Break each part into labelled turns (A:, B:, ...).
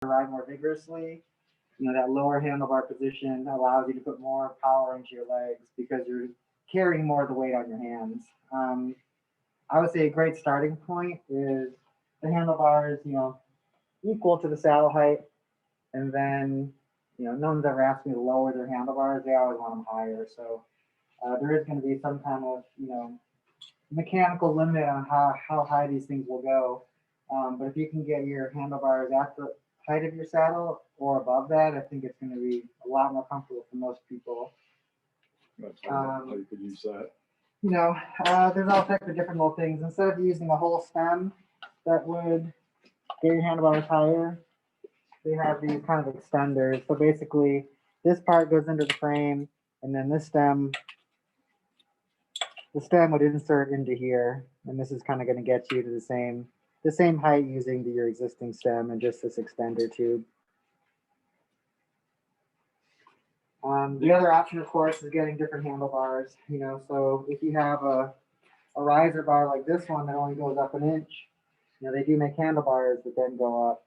A: ride more vigorously, that lower handlebar position allows you to put more power into your legs because you're carrying more of the weight on your hands. I would say a great starting point is the handlebars, equal to the saddle height. And then, no one's ever asked me to lower their handlebars. They always want them higher. So there is going to be some kind of, mechanical limit on how high these things will go. But if you can get your handlebars at the height of your saddle or above that, I think it's going to be a lot more comfortable for most people.
B: How you could use that.
A: There's all types of different little things. Instead of using a whole stem that would get your handlebars higher, they have these kind of extenders. So basically, this part goes into the frame, and then the stem would insert into here, and this is kind of going to get you to the same height using your existing stem and just this extender tube. The other option, of course, is getting different handlebars. So if you have a riser bar like this one that only goes up an inch, they do make handlebars that then go up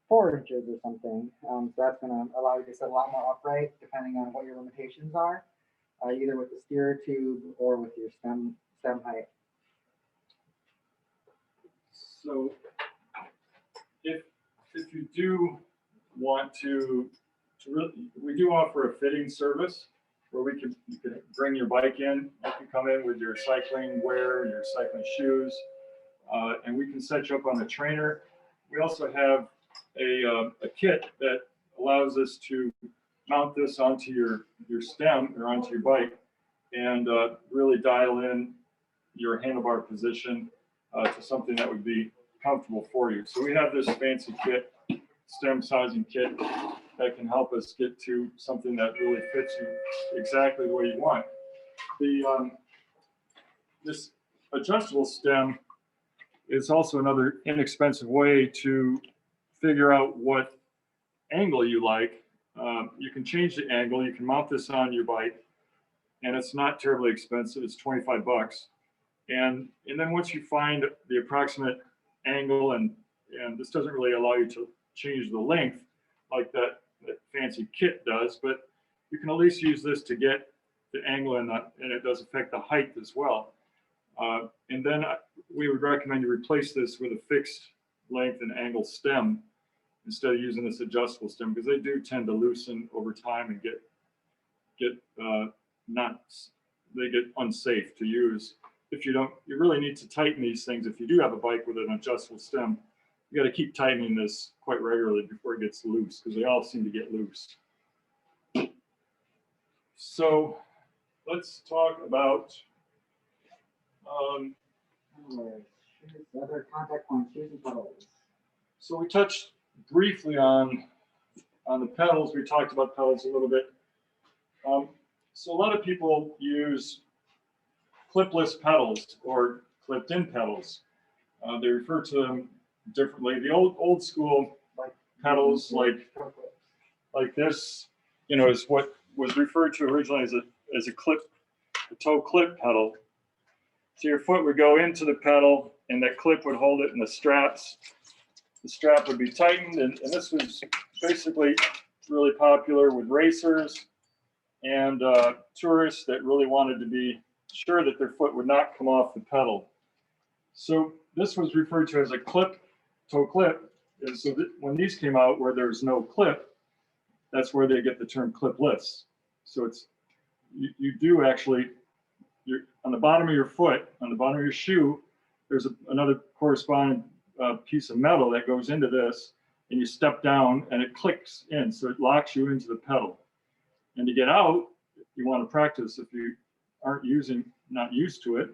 A: 4 inches or something. So that's going to allow you to sit a lot more upright, depending on what your limitations are, either with the steerer tube or with your stem height.
B: So, if you do want to really, we do offer a fitting service where you can bring your bike in. You can come in with your cycling wear, your cycling shoes, and we can set you up on a trainer. We also have a kit that allows us to mount this onto your stem or onto your bike and really dial in your handlebar position to something that would be comfortable for you. So we have this fancy kit, stem sizing kit, that can help us get to something that really fits you exactly the way you want. This adjustable stem is also another inexpensive way to figure out what angle you like. You can change the angle. You can mount this on your bike, and it's not terribly expensive. It's 25 bucks. And then once you find the approximate angle, and this doesn't really allow you to change the length like that fancy kit does, but you can at least use this to get the angle, and it does affect the height as well. And then we would recommend you replace this with a fixed length and angle stem instead of using this adjustable stem, because they do tend to loosen over time and get unsafe to use. If you really need to tighten these things. If you do have a bike with an adjustable stem, you got to keep tightening this quite regularly before it gets loose, because they all seem to get loose. So let's talk about
A: other contact points, shoes and pedals.
B: So we touched briefly on the pedals. We talked about pedals a little bit. So a lot of people use clipless pedals or clipped-in pedals. They refer to them differently. The old school pedals, like this, is what was referred to originally as a toe clip pedal. So your foot would go into the pedal, and that clip would hold it in the straps. The strap would be tightened, and this was basically really popular with racers and tourists that really wanted to be sure that their foot would not come off the pedal. So this was referred to as a toe clip. And so when these came out where there's no clip, that's where they get the term clipless. So you do actually, on the bottom of your foot, on the bottom of your shoe, there's another corresponding piece of metal that goes into this, and you step down and it clicks in, so it locks you into the pedal. And to get out, you want to practice. If you aren't not used to it,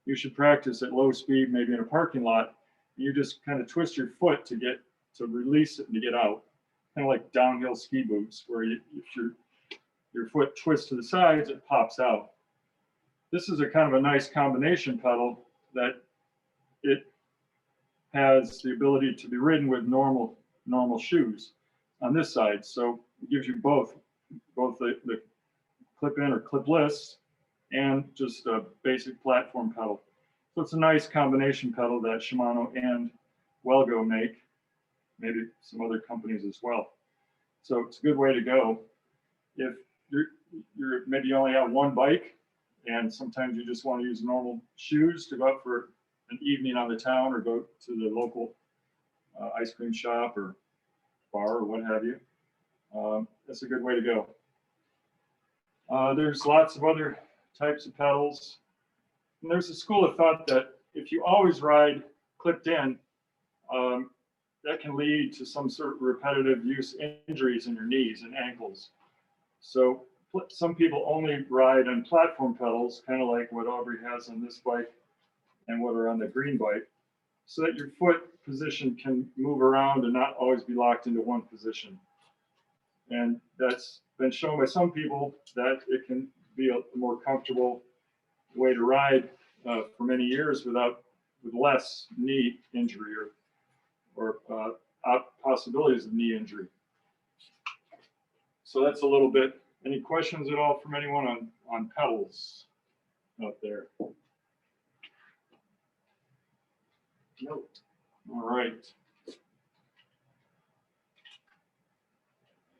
B: you should practice at low speed, maybe in a parking lot. You just kind of twist your foot to release it and to get out, kind of like downhill ski boots, where if your foot twists to the sides, it pops out. This is a kind of a nice combination pedal that it has the ability to be ridden with normal shoes on this side. So it gives you both the clip-in or clipless and just a basic platform pedal. So it's a nice combination pedal that Shimano and Welgo make. maybe some other companies as well. So it's a good way to go. If you're maybe you only have one bike, and sometimes you just want to use normal shoes to go out for an evening on the town or go to the local ice cream shop or bar or what have you. That's a good way to go. There's lots of other types of pedals. And there's a school of thought that if you always ride clipped in, that can lead to some sort of repetitive use injuries in your knees and ankles. So some people only ride on platform pedals, kind of like what Aubrey has on this bike and what are on the green bike, so that your foot position can move around and not always be locked into one position. And that's been shown by some people that it can be a more comfortable way to ride for many years with less knee injury or possibilities of knee injury. So that's a little bit. Any questions at all from anyone on pedals out there? Nope. All right.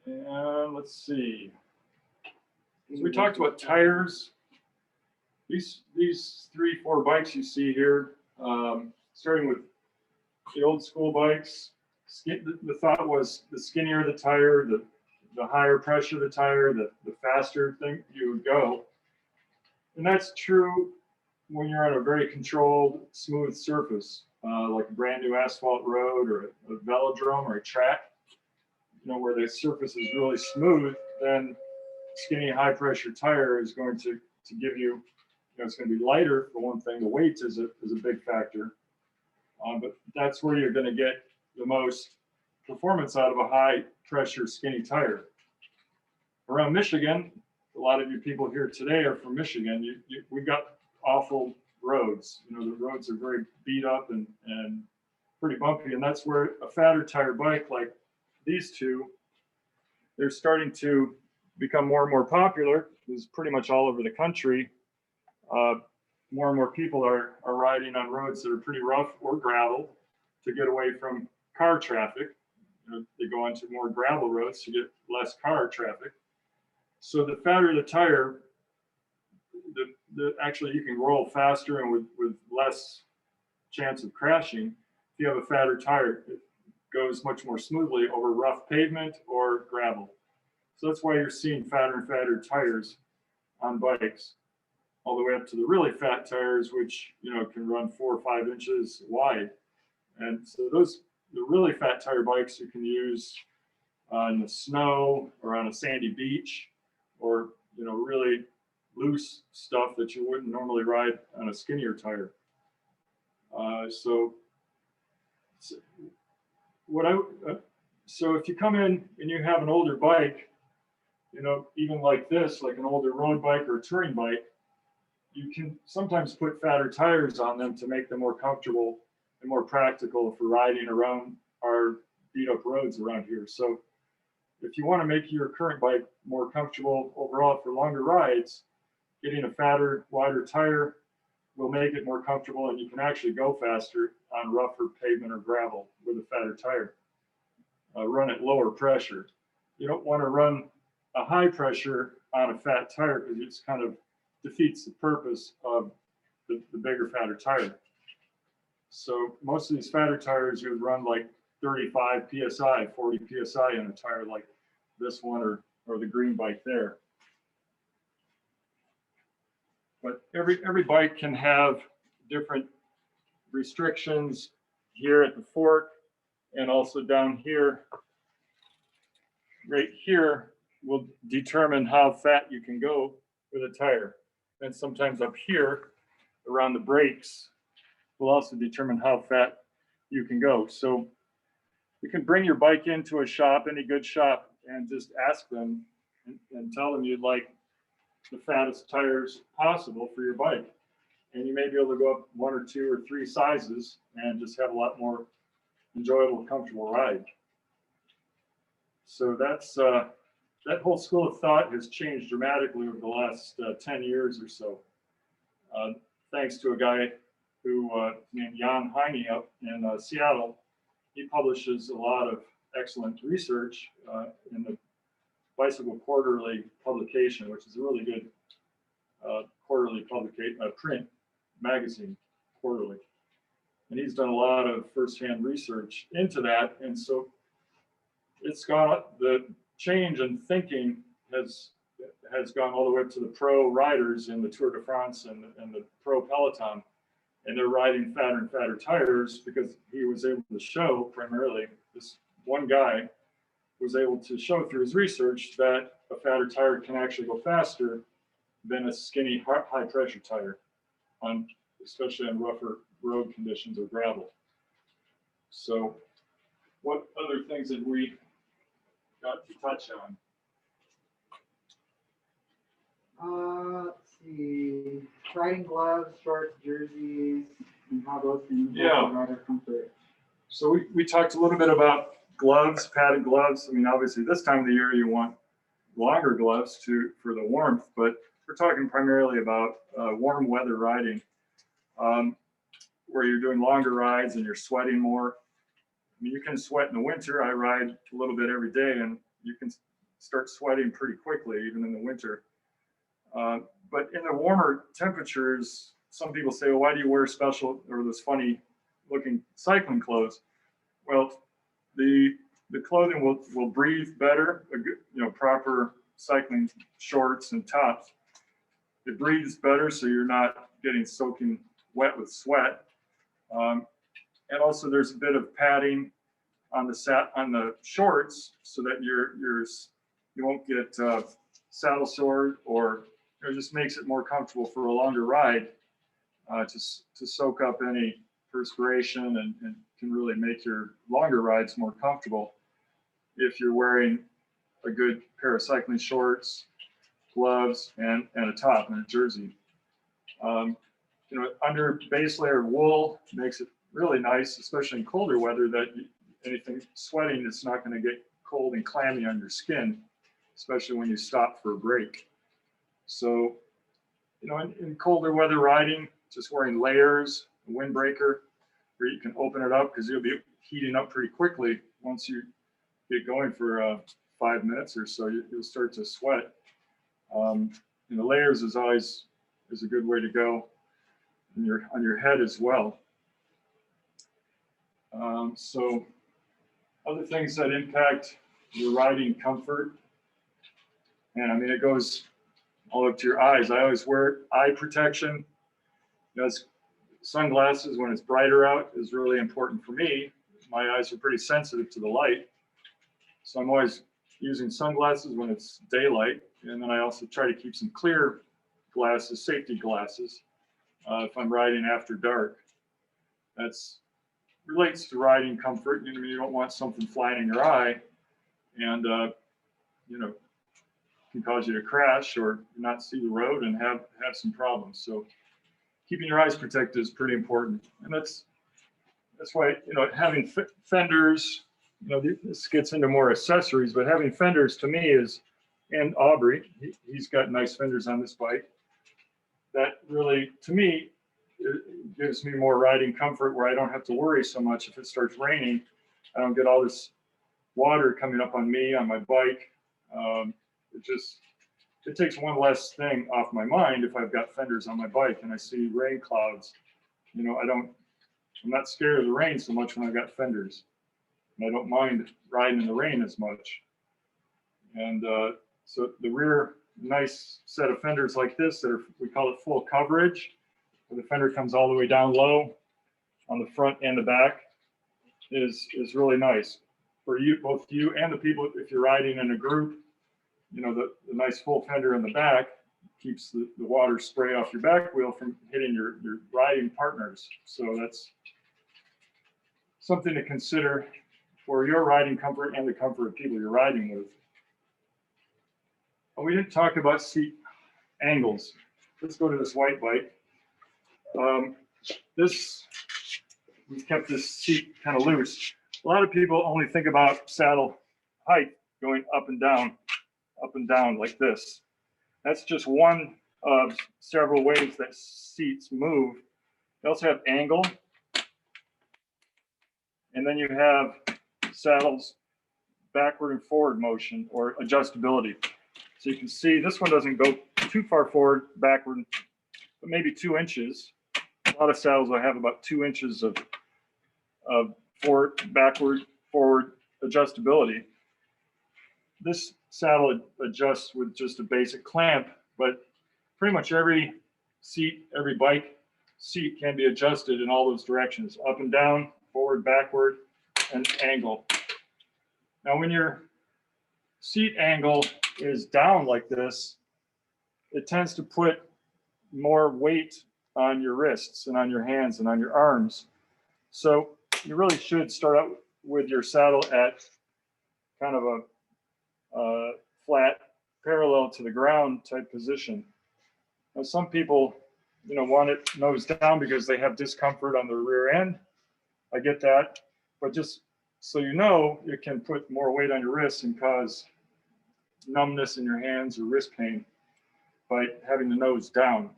B: And let's see. So we talked about tires. These 3-4 bikes you see here, starting with the old school bikes, the thought was the skinnier the tire, the higher pressure the tire, the faster thing you would go. And that's true when you're on a very controlled, smooth surface, like a brand new asphalt road or a velodrome or a track, where the surface is really smooth, then skinny, high pressure tire is going to give you, it's going to be lighter for one thing. The weight is a big factor, but that's where you're going to get the most performance out of a high pressure skinny tire. Around Michigan, a lot of you people here today are from Michigan. We've got awful roads. The roads are very beat up and pretty bumpy, and that's where a fatter tire bike like these two, they're starting to become more and more popular. It's pretty much all over the country. More and more people are riding on roads that are pretty rough or gravel to get away from car traffic. They go onto more gravel roads to get less car traffic. So the fatter the tire, actually you can roll faster and with less chance of crashing. If you have a fatter tire, it goes much more smoothly over rough pavement or gravel. So that's why you're seeing fatter and fatter tires on bikes, all the way up to the really fat tires, which can run 4 or 5 inches wide. And so the really fat tire bikes you can use in the snow or on a sandy beach, or really loose stuff that you wouldn't normally ride on a skinnier tire. So if you come in and you have an older bike, even like this, like an older road bike or a touring bike, you can sometimes put fatter tires on them to make them more comfortable and more practical for riding around our beat up roads around here. So if you want to make your current bike more comfortable overall for longer rides, getting a fatter, wider tire will make it more comfortable, and you can actually go faster on rougher pavement or gravel with a fatter tire. Run at lower pressure. You don't want to run a high pressure on a fat tire because it kind of defeats the purpose of the bigger, fatter tire. So most of these fatter tires you would run like 35 psi, 40 psi in a tire like this one or the green bike there. But every bike can have different restrictions here at the fork, and also down here. Right here will determine how fat you can go with a tire. And sometimes up here around the brakes will also determine how fat you can go. So you can bring your bike into a shop, any good shop, and just ask them and tell them you'd like the fattest tires possible for your bike. And you may be able to go up 1 or 2 or 3 sizes and just have a lot more enjoyable, comfortable ride. So that's that whole school of thought has changed dramatically over the last 10 years or so. Thanks to a guy who named Jan Heine up in Seattle. he publishes a lot of excellent research in the Bicycle Quarterly publication, which is a really good quarterly print magazine, quarterly. And he's done a lot of firsthand research into that. And so it's gone, the change in thinking has gone all the way up to the pro riders in the Tour de France and the pro Peloton. And they're riding fatter and fatter tires because he was able to show, primarily, this one guy was able to show through his research that a fatter tire can actually go faster than a skinny high pressure tire, especially on rougher road conditions or gravel. So what other things have we got to touch on?
A: Let's see. Riding gloves, shorts, jerseys, and how those things
B: Yeah.
A: rider comfort.
B: So we talked a little bit about gloves, padded gloves. I mean, obviously this time of the year you want longer gloves for the warmth, but we're talking primarily about warm weather riding, where you're doing longer rides and you're sweating more. I mean, you can sweat in the winter. I ride a little bit every day, and you can start sweating pretty quickly, even in the winter. But in the warmer temperatures, some people say, well, why do you wear special or those funny looking cycling clothes? Well, the clothing will breathe better, proper cycling shorts and tops. It breathes better, so you're not getting soaking wet with sweat. And also there's a bit of padding on the shorts so that you won't get saddle sore, or it just makes it more comfortable for a longer ride to soak up any perspiration and can really make your longer rides more comfortable if you're wearing a good pair of cycling shorts, gloves, and a top and a jersey. Under base layer of wool makes it really nice, especially in colder weather, that anything sweating is not going to get cold and clammy on your skin, especially when you stop for a break. So, in colder weather riding, just wearing layers, a windbreaker, where you can open it up because you'll be heating up pretty quickly once you get going for 5 minutes or so. You'll start to sweat. Layers is a good way to go on your head as well. So other things that impact your riding comfort, and I mean, it goes all up to your eyes. I always wear eye protection. Sunglasses when it's brighter out is really important for me. My eyes are pretty sensitive to the light, so I'm always using sunglasses when it's daylight, and then I also try to keep some clear glasses, safety glasses, if I'm riding after dark. That's relates to riding comfort. You don't want something flying in your eye and can cause you to crash or not see the road and have some problems. So keeping your eyes protected is pretty important, and that's why having fenders. This gets into more accessories, but having fenders to me and Aubrey, he's got nice fenders on this bike. That really, to me, it gives me more riding comfort, where I don't have to worry so much if it starts raining. I don't get all this water coming up on me on my bike. It takes one less thing off my mind if I've got fenders on my bike and I see rain clouds. I'm not scared of the rain so much when I've got fenders, and I don't mind riding in the rain as much. And so the rear, nice set of fenders like this we call it full coverage, where the fender comes all the way down low on the front and the back, is really nice for you, both you and the people. If you're riding in a group, the nice full fender in the back keeps the water spray off your back wheel from hitting your riding partners. So that's something to consider for your riding comfort and the comfort of people you're riding with. We didn't talk about seat angles. Let's go to this white bike. We've kept this seat kind of loose. A lot of people only think about saddle height going up and down like this. That's just one of several ways that seats move. They also have angle. And then you have saddles backward and forward motion or adjustability. So you can see this one doesn't go too far forward, backward, but maybe 2 inches. A lot of saddles will have about 2 inches of forward, backward, forward adjustability. This saddle adjusts with just a basic clamp, but pretty much every seat, every bike seat can be adjusted in all those directions, up and down, forward, backward, and angle. Now, when your seat angle is down like this, it tends to put more weight on your wrists and on your hands and on your arms. So you really should start out with your saddle at kind of a flat, parallel to the ground type position. Now, some people, want it nose down because they have discomfort on the rear end. I get that, but just so you know, it can put more weight on your wrists and cause numbness in your hands or wrist pain by having the nose down.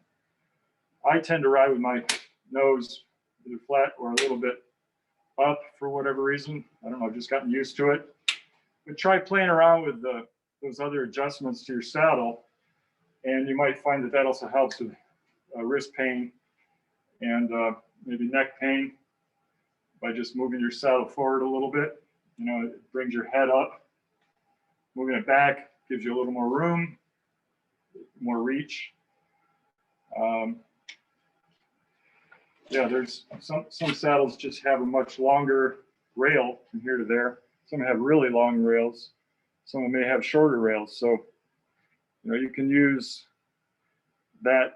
B: I tend to ride with my nose either flat or a little bit up for whatever reason. I don't know, I've just gotten used to it. But try playing around with those other adjustments to your saddle, and you might find that also helps with wrist pain and maybe neck pain by just moving your saddle forward a little bit. It brings your head up. Moving it back gives you a little more room, more reach. There's some saddles just have a much longer rail from here to there. Some have really long rails. Some may have shorter rails. So, you can use that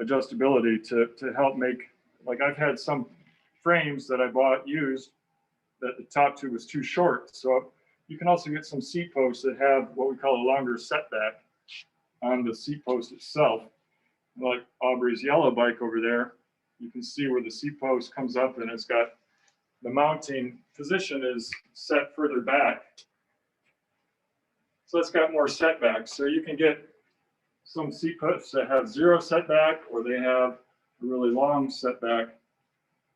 B: adjustability to help make, like I've had some frames that I bought used that the top tube was too short. So you can also get some seat posts that have what we call a longer setback on the seat post itself. Like Aubrey's yellow bike over there, you can see where the seat post comes up and it's got the mounting position is set further back. So it's got more setback. So you can get some seat posts that have 0 setback, or they have a really long setback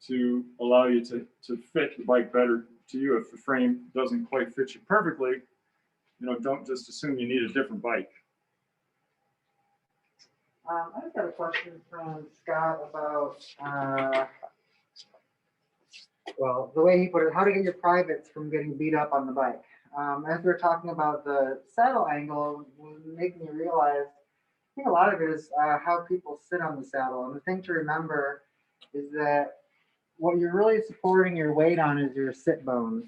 B: to allow you to fit the bike better to you. If the frame doesn't quite fit you perfectly, don't just assume you need a different bike.
A: I just got a question from Scott about, the way he put it, how to get your privates from getting beat up on the bike. As we were talking about the saddle angle, was making me realize, I think a lot of it is how people sit on the saddle. And the thing to remember is that what you're really supporting your weight on is your sit bones.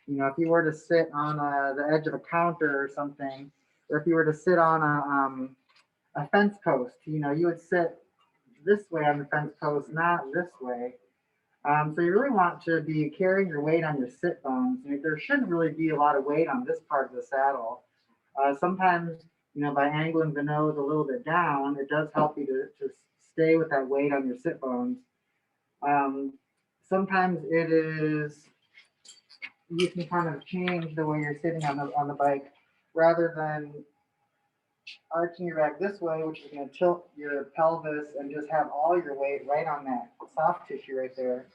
A: If you were to sit on the edge of a counter or something, or if you were to sit on a fence post, you would sit this way on the fence post, not this way. So you really want to be carrying your weight on your sit bones. There shouldn't really be a lot of weight on this part of the saddle. Sometimes, by angling the nose a little bit down, it does help you to stay with that weight on your sit bones. Sometimes it is, you can kind of change the way you're sitting on the bike, rather than arching your back this way, which is going to tilt your pelvis and just have all your weight right on that soft tissue right there.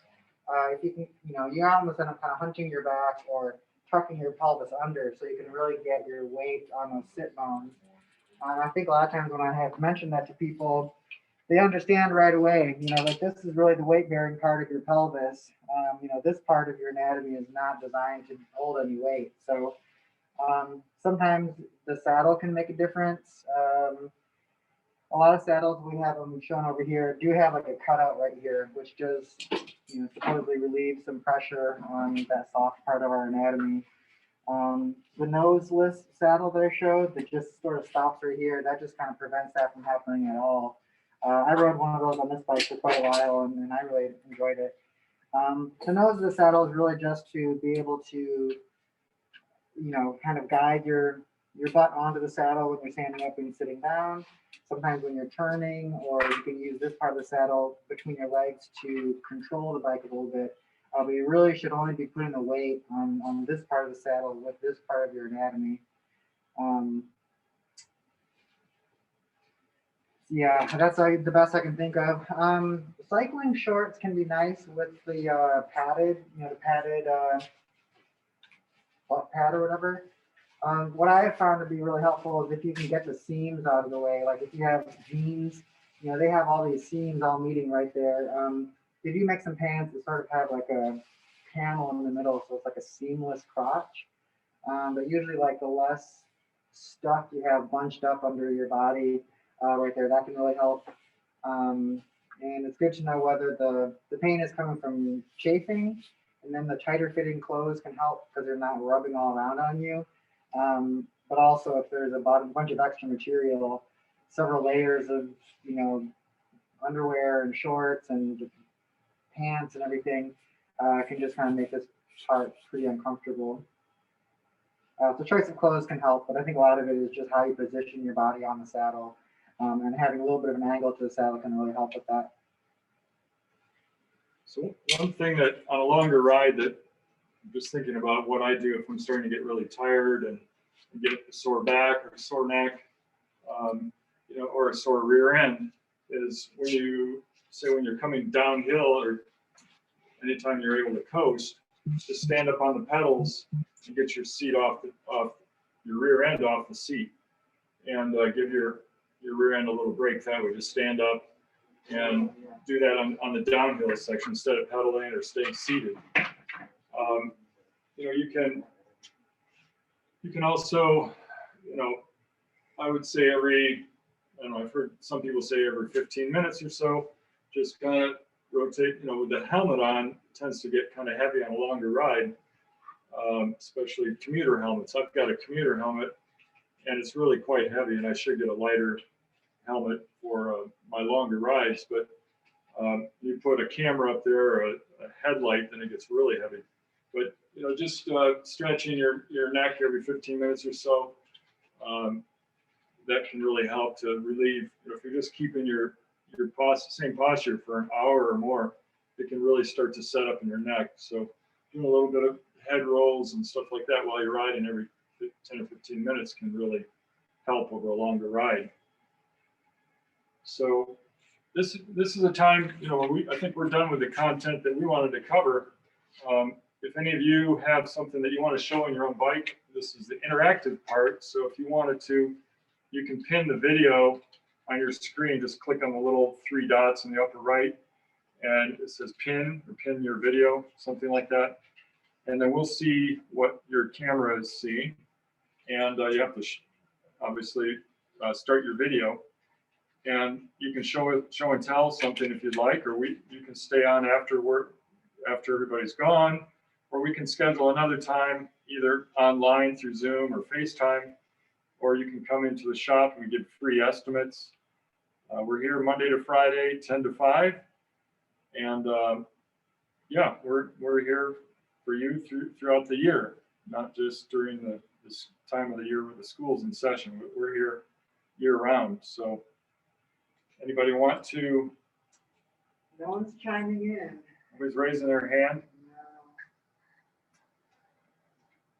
A: If you can, you almost end up kind of hunching your back or tucking your pelvis under, so you can really get your weight on those sit bones. I think a lot of times when I have mentioned that to people, they understand right away, like this is really the weight bearing part of your pelvis. This part of your anatomy is not designed to hold any weight. So sometimes the saddle can make a difference. A lot of saddles, we have them shown over here, do have like a cutout right here, which does supposedly relieve some pressure on that soft part of our anatomy. The noseless saddle that I showed that just sort of stops right here, that just kind of prevents that from happening at all. I rode one of those on this bike for quite a while, and I really enjoyed it. The nose of the saddle is really just to be able to, kind of guide your butt onto the saddle when you're standing up and sitting down. Sometimes when you're turning, or you can use this part of the saddle between your legs to control the bike a little bit. But you really should only be putting the weight on this part of the saddle with this part of your anatomy. Yeah, that's the best I can think of. Cycling shorts can be nice with the padded, the padded butt pad or whatever. What I have found to be really helpful is if you can get the seams out of the way. Like if you have jeans, they have all these seams all meeting right there. If you make some pants that sort of have like a panel in the middle, so it's like a seamless crotch. But usually like the less stuff you have bunched up under your body right there, that can really help. And it's good to know whether the pain is coming from chafing, and then the tighter fitting clothes can help because they're not rubbing all around on you. But also if there's a bunch of extra material, several layers of, underwear and shorts and pants and everything can just kind of make this part pretty uncomfortable. So choice of clothes can help, but I think a lot of it is just how you position your body on the saddle, and having a little bit of an angle to the saddle can really help with that.
B: So one thing that on a longer ride that I'm just thinking about what I do if I'm starting to get really tired and get a sore back or a sore neck, or a sore rear end, is when you're coming downhill or anytime you're able to coast, just stand up on the pedals and get your seat off your rear end off the seat, and give your rear end a little break that way. Just stand up and do that on the downhill section instead of pedaling or staying seated. You can also, I would say I've heard some people say every 15 minutes or so, just kind of rotate, with the helmet on, it tends to get kind of heavy on a longer ride, especially commuter helmets. I've got a commuter helmet and it's really quite heavy, and I should get a lighter helmet for my longer rides, but you put a camera up there or a headlight, then it gets really heavy. But just stretching your neck every 15 minutes or so, that can really help to relieve. If you're just keeping your same posture for an hour or more, it can really start to set up in your neck. So doing a little bit of head rolls and stuff like that while you're riding every 10 or 15 minutes can really help over a longer ride. So this is a time, I think we're done with the content that we wanted to cover. If any of you have something that you want to show on your own bike, this is the interactive part. So if you wanted to, you can pin the video on your screen. Just click on the little 3 dots in the upper right, and it says pin or pin your video, something like that. And then we'll see what your camera is seeing. And you have to obviously start your video. And you can show and tell something if you'd like, or you can stay on after everybody's gone, or we can schedule another time either online through Zoom or FaceTime, or you can come into the shop and we give free estimates. We're here Monday to Friday, 10 to 5, and we're here for you throughout the year, not just during this time of the year with the school's in session. We're here year round. So anybody want to?
A: No one's chiming in.
B: Nobody's raising their hand?
A: No.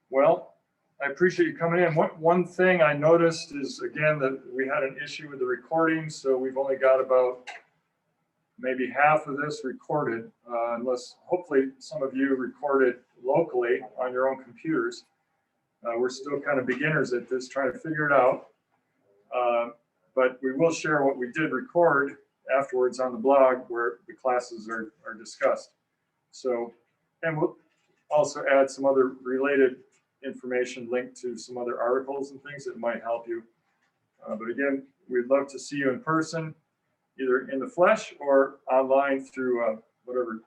B: Well, I appreciate you coming in. One thing I noticed is, again, that we had an issue with the recording, so we've only got about maybe half of this recorded, unless hopefully some of you recorded locally on your own computers. We're still kind of beginners at this, trying to figure it out. But we will share what we did record afterwards on the blog where the classes are discussed. So, and we'll also add some other related information linked to some other articles and things that might help you. But again, we'd love to see you in person, either in the flesh or online through whatever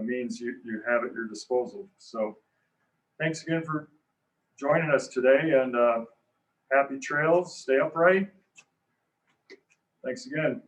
B: means you have at your disposal. So thanks again for joining us today, and happy trails, stay upright. Thanks again.